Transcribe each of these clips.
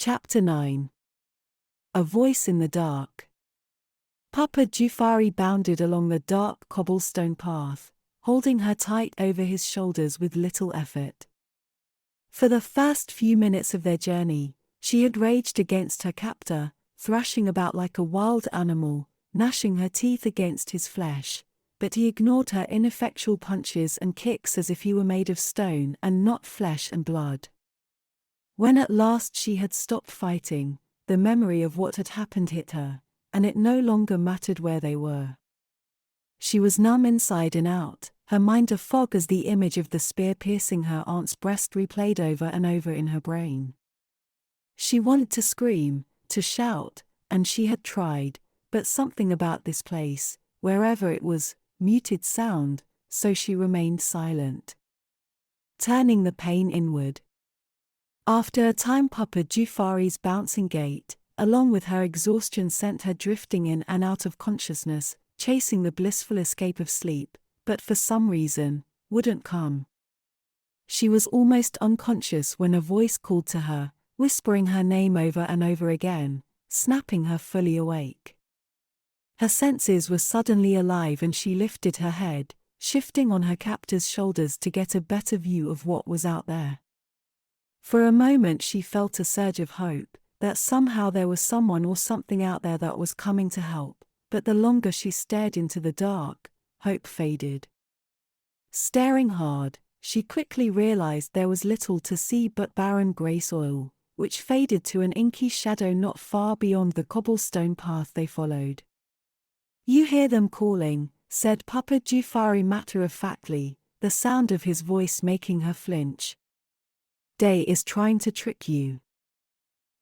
Chapter 9. A Voice in the Dark. Papa Jufari bounded along the dark cobblestone path, holding her tight over his shoulders with little effort. For the first few minutes of their journey, she had raged against her captor, thrashing about like a wild animal, gnashing her teeth against his flesh, but he ignored her ineffectual punches and kicks as if he were made of stone and not flesh and blood. When at last she had stopped fighting, the memory of what had happened hit her, and it no longer mattered where they were. She was numb inside and out, her mind a fog as the image of the spear piercing her aunt's breast replayed over and over in her brain. She wanted to scream, to shout, and she had tried, but something about this place, wherever it was, muted sound, so she remained silent, turning the pain inward. After a time, Papa Jufari's bouncing gait, along with her exhaustion, sent her drifting in and out of consciousness, chasing the blissful escape of sleep, but for some reason, wouldn't come. She was almost unconscious when a voice called to her, whispering her name over and over again, snapping her fully awake. Her senses were suddenly alive and she lifted her head, shifting on her captor's shoulders to get a better view of what was out there. For a moment she felt a surge of hope, that somehow there was someone or something out there that was coming to help, but the longer she stared into the dark, hope faded. Staring hard, she quickly realized there was little to see but barren grey soil, which faded to an inky shadow not far beyond the cobblestone path they followed. "You hear them calling," said Papa Jufari matter-of-factly, the sound of his voice making her flinch. "Day is trying to trick you.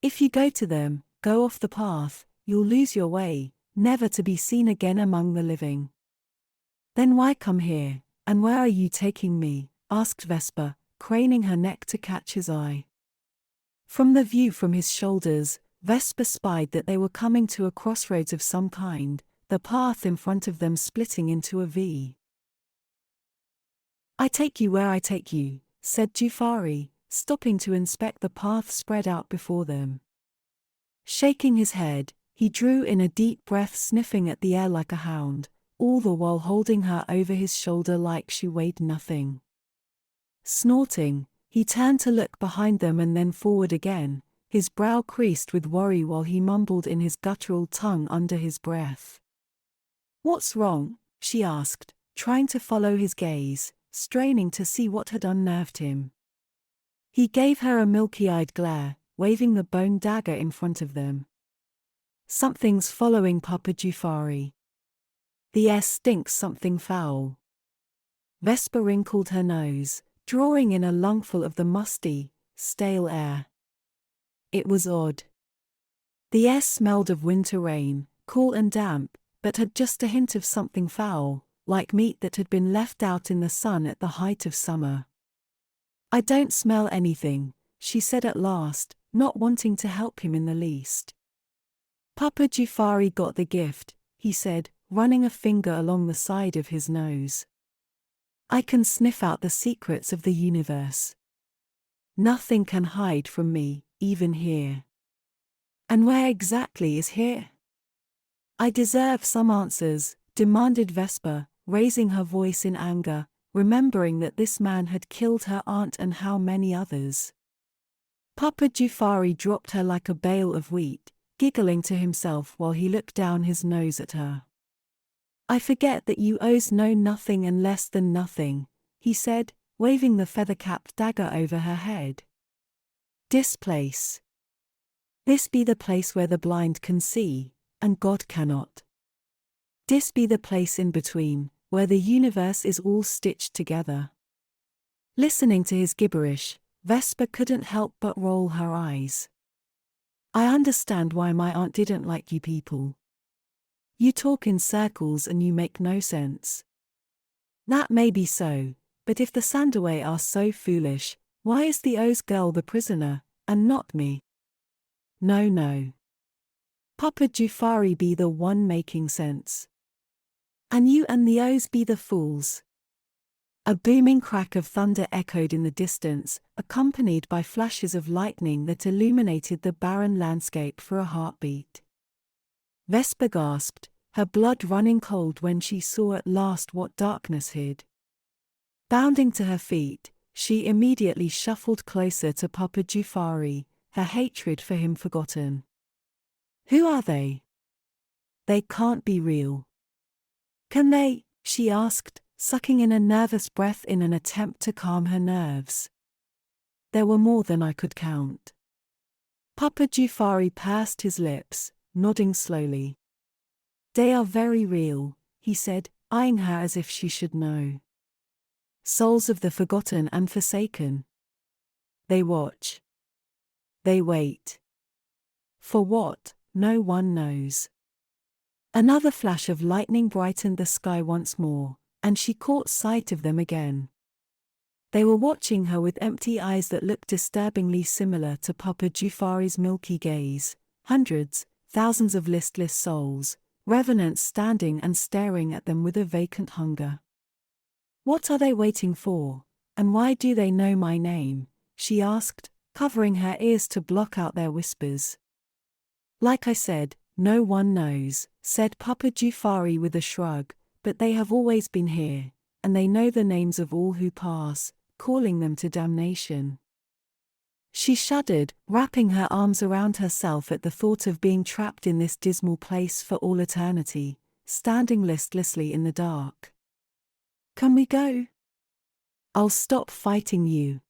If you go to them, go off the path, you'll lose your way, never to be seen again among the living." "Then why come here, and where are you taking me?" asked Vesper, craning her neck to catch his eye. From the view from his shoulders, Vesper spied that they were coming to a crossroads of some kind, the path in front of them splitting into a V. "I take you where I take you," said Jufari, stopping to inspect the path spread out before them. Shaking his head, he drew in a deep breath, sniffing at the air like a hound, all the while holding her over his shoulder like she weighed nothing. Snorting, he turned to look behind them and then forward again, his brow creased with worry while he mumbled in his guttural tongue under his breath. "What's wrong?" she asked, trying to follow his gaze, straining to see what had unnerved him. He gave her a milky-eyed glare, waving the bone dagger in front of them. "Something's following Papa Jufari. The air stinks something foul." Vesper wrinkled her nose, drawing in a lungful of the musty, stale air. It was odd. The air smelled of winter rain, cool and damp, but had just a hint of something foul, like meat that had been left out in the sun at the height of summer. "I don't smell anything," she said at last, not wanting to help him in the least. "Papa Jufari got the gift," he said, running a finger along the side of his nose. "I can sniff out the secrets of the universe. Nothing can hide from me, even here." "And where exactly is here?" "I deserve some answers," demanded Vesper, raising her voice in anger, remembering that this man had killed her aunt and how many others. Papa Jufari dropped her like a bale of wheat, giggling to himself while he looked down his nose at her. "I forget that you ows know nothing and less than nothing," he said, waving the feather-capped dagger over her head. "This place. This be the place where the blind can see, and God cannot. This be the place in between, where the universe is all stitched together." Listening to his gibberish, Vesper couldn't help but roll her eyes. "I understand why my aunt didn't like you people. You talk in circles and you make no sense." "That may be so, but if the Sandaway are so foolish, why is the O's girl the prisoner, and not me?" No. Papa Jufari be the one making sense. And you and the O's be the fools." A booming crack of thunder echoed in the distance, accompanied by flashes of lightning that illuminated the barren landscape for a heartbeat. Vesper gasped, her blood running cold when she saw at last what darkness hid. Bounding to her feet, she immediately shuffled closer to Papa Jufari, her hatred for him forgotten. "Who are they? They can't be real. Can they?" she asked, sucking in a nervous breath in an attempt to calm her nerves. "There were more than I could count." Papa Jufari pursed his lips, nodding slowly. "They are very real," he said, eyeing her as if she should know. "Souls of the forgotten and forsaken. They watch. They wait. For what, no one knows." Another flash of lightning brightened the sky once more, and she caught sight of them again. They were watching her with empty eyes that looked disturbingly similar to Papa Jufari's milky gaze, hundreds, thousands of listless souls, revenants standing and staring at them with a vacant hunger. "What are they waiting for, and why do they know my name?" she asked, covering her ears to block out their whispers. "Like I said, no one knows," said Papa Jufari with a shrug, "but they have always been here, and they know the names of all who pass, calling them to damnation." She shuddered, wrapping her arms around herself at the thought of being trapped in this dismal place for all eternity, standing listlessly in the dark. "Can we go? I'll stop fighting you.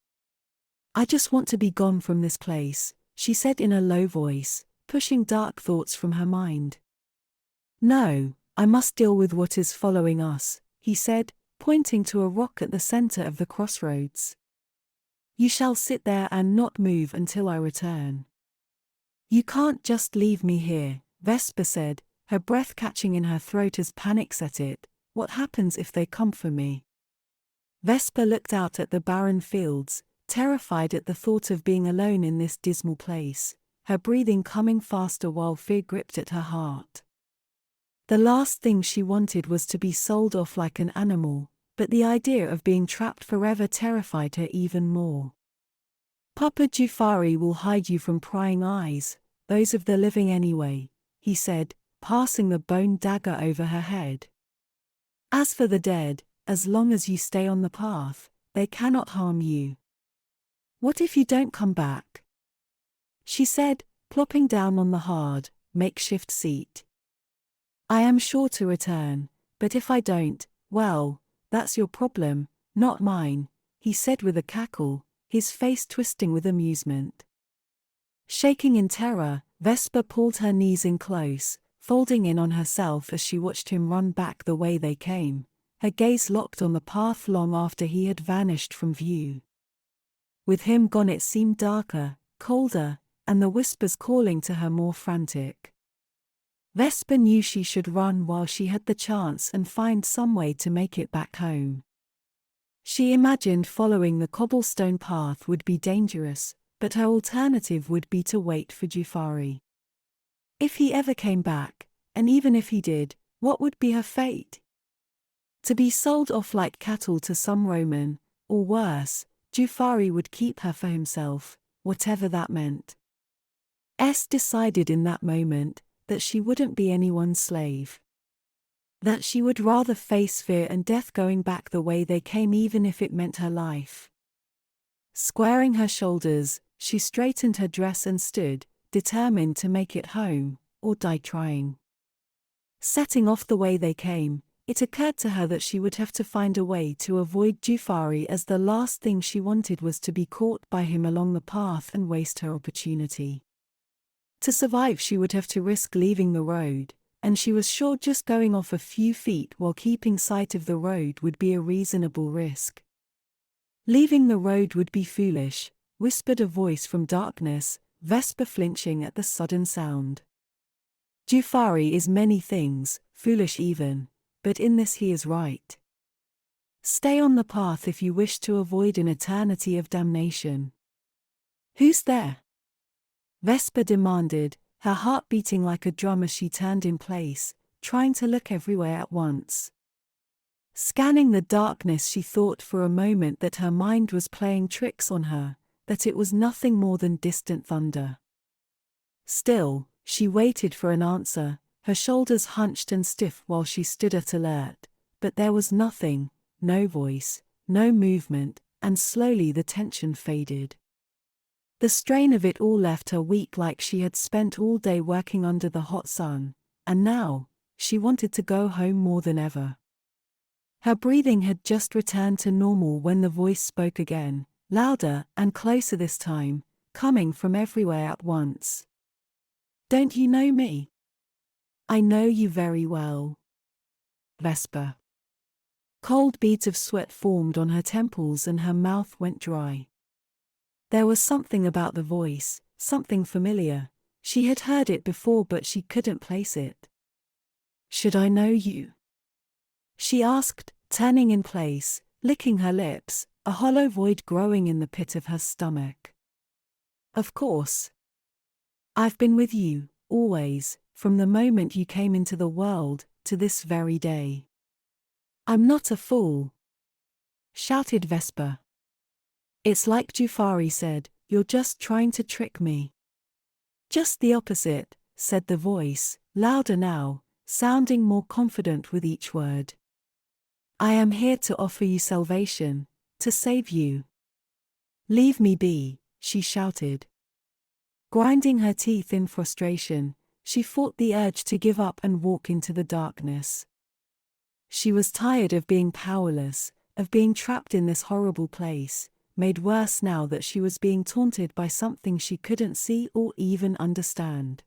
I just want to be gone from this place," she said in a low voice, pushing dark thoughts from her mind. "No, I must deal with what is following us," he said, pointing to a rock at the center of the crossroads. "You shall sit there and not move until I return." "You can't just leave me here," Vesper said, her breath catching in her throat as panic set in. "What happens if they come for me?" Vesper looked out at the barren fields, terrified at the thought of being alone in this dismal place, her breathing coming faster while fear gripped at her heart. The last thing she wanted was to be sold off like an animal, but the idea of being trapped forever terrified her even more. "Papa Jufari will hide you from prying eyes, those of the living anyway," he said, passing the bone dagger over her head. "As for the dead, as long as you stay on the path, they cannot harm you." "What if you don't come back?" she said, plopping down on the hard, makeshift seat. "I am sure to return, but if I don't, well, that's your problem, not mine," he said with a cackle, his face twisting with amusement. Shaking in terror, Vesper pulled her knees in close, folding in on herself as she watched him run back the way they came, her gaze locked on the path long after he had vanished from view. With him gone it seemed darker, colder, and the whispers calling to her more frantic. Vesper knew she should run while she had the chance and find some way to make it back home. She imagined following the cobblestone path would be dangerous, but her alternative would be to wait for Jufari. If he ever came back, and even if he did, what would be her fate? To be sold off like cattle to some Roman, or worse, Jufari would keep her for himself, whatever that meant. Decided in that moment that she wouldn't be anyone's slave. That she would rather face fear and death going back the way they came even if it meant her life. Squaring her shoulders, she straightened her dress and stood, determined to make it home, or die trying. Setting off the way they came, it occurred to her that she would have to find a way to avoid Jufari, as the last thing she wanted was to be caught by him along the path and waste her opportunity. To survive she would have to risk leaving the road, and she was sure just going off a few feet while keeping sight of the road would be a reasonable risk. "Leaving the road would be foolish," whispered a voice from darkness, Vesper flinching at the sudden sound. "Jufari is many things, foolish even, but in this he is right. Stay on the path if you wish to avoid an eternity of damnation." "Who's there?" Vesper demanded, her heart beating like a drum as she turned in place, trying to look everywhere at once. Scanning the darkness, she thought for a moment that her mind was playing tricks on her, that it was nothing more than distant thunder. Still, she waited for an answer, her shoulders hunched and stiff while she stood at alert, but there was nothing, no voice, no movement, and slowly the tension faded. The strain of it all left her weak, like she had spent all day working under the hot sun, and now, she wanted to go home more than ever. Her breathing had just returned to normal when the voice spoke again, louder and closer this time, coming from everywhere at once. "Don't you know me?" "I know you very well." Vesper. Cold beads of sweat formed on her temples and her mouth went dry. There was something about the voice, something familiar. She had heard it before but she couldn't place it. "Should I know you?" she asked, turning in place, licking her lips, a hollow void growing in the pit of her stomach. "Of course. I've been with you, always, from the moment you came into the world, to this very day." "I'm not a fool," shouted Vesper. "It's like Jufari said, you're just trying to trick me." "Just the opposite," said the voice, louder now, sounding more confident with each word. "I am here to offer you salvation, to save you." "Leave me be," she shouted. Grinding her teeth in frustration, she fought the urge to give up and walk into the darkness. She was tired of being powerless, of being trapped in this horrible place, made worse now that she was being taunted by something she couldn't see or even understand.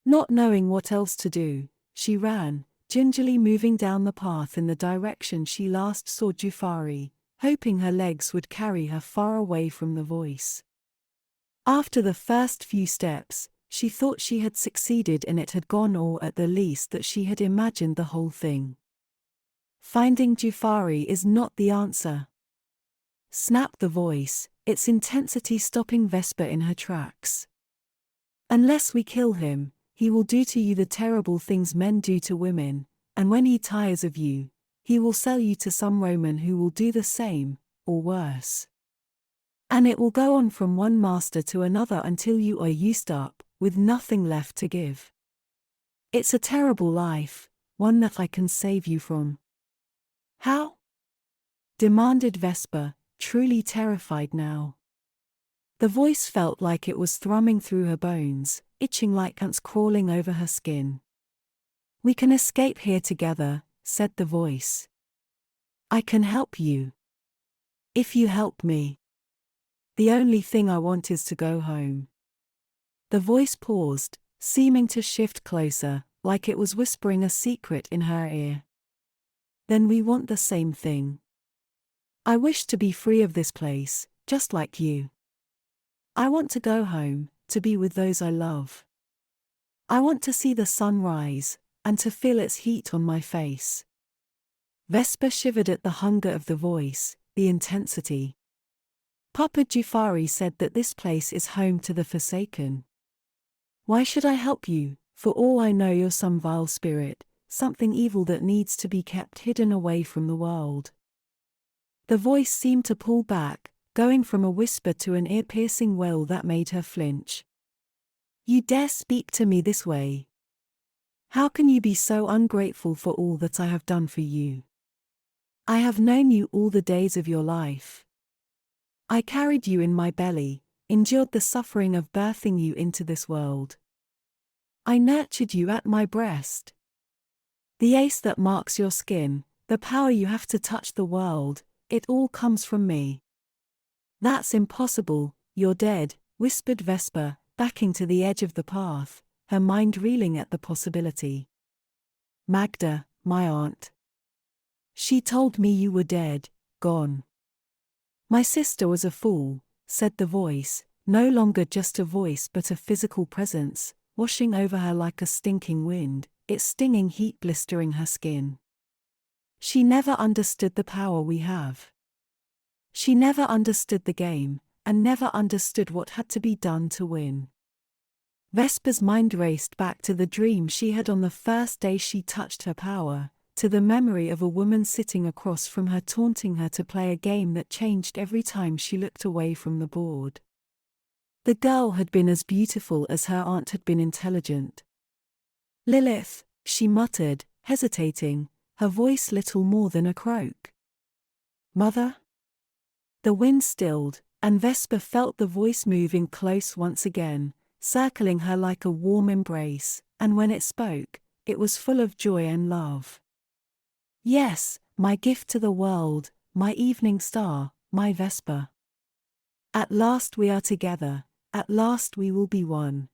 Not knowing what else to do, she ran, gingerly moving down the path in the direction she last saw Jufari, hoping her legs would carry her far away from the voice. After the first few steps, she thought she had succeeded and it had gone, or at the least that she had imagined the whole thing. "Finding Jufari is not the answer," snapped the voice, its intensity stopping Vesper in her tracks. "Unless we kill him, he will do to you the terrible things men do to women, and when he tires of you, he will sell you to some Roman who will do the same, or worse. And it will go on from one master to another until you are used up, with nothing left to give. It's a terrible life, one that I can save you from." "How?" demanded Vesper, truly terrified now. The voice felt like it was thrumming through her bones, itching like ants crawling over her skin. "We can escape here together," said the voice. "I can help you. If you help me. The only thing I want is to go home." The voice paused, seeming to shift closer, like it was whispering a secret in her ear. "Then we want the same thing. I wish to be free of this place, just like you. I want to go home, to be with those I love. I want to see the sun rise, and to feel its heat on my face." Vesper shivered at the hunger of the voice, the intensity. "Papa Jufari said that this place is home to the Forsaken. Why should I help you? For all I know you're some vile spirit, something evil that needs to be kept hidden away from the world." The voice seemed to pull back, going from a whisper to an ear-piercing wail that made her flinch. "You dare speak to me this way? How can you be so ungrateful for all that I have done for you? I have known you all the days of your life. I carried you in my belly, endured the suffering of birthing you into this world. I nurtured you at my breast. The ace that marks your skin, the power you have to touch the world, it all comes from me." "That's impossible, you're dead," whispered Vesper, backing to the edge of the path, her mind reeling at the possibility. "Magda, my aunt. She told me you were dead, gone." "My sister was a fool," said the voice, no longer just a voice but a physical presence, washing over her like a stinking wind, its stinging heat blistering her skin. "She never understood the power we have. She never understood the game, and never understood what had to be done to win." Vesper's mind raced back to the dream she had on the first day she touched her power, to the memory of a woman sitting across from her taunting her to play a game that changed every time she looked away from the board. The girl had been as beautiful as her aunt had been intelligent. "Lilith," she muttered, hesitating, her voice little more than a croak. "Mother?" The wind stilled, and Vesper felt the voice moving close once again, circling her like a warm embrace, and when it spoke, it was full of joy and love. "Yes, my gift to the world, my evening star, my Vesper. At last we are together, at last we will be one."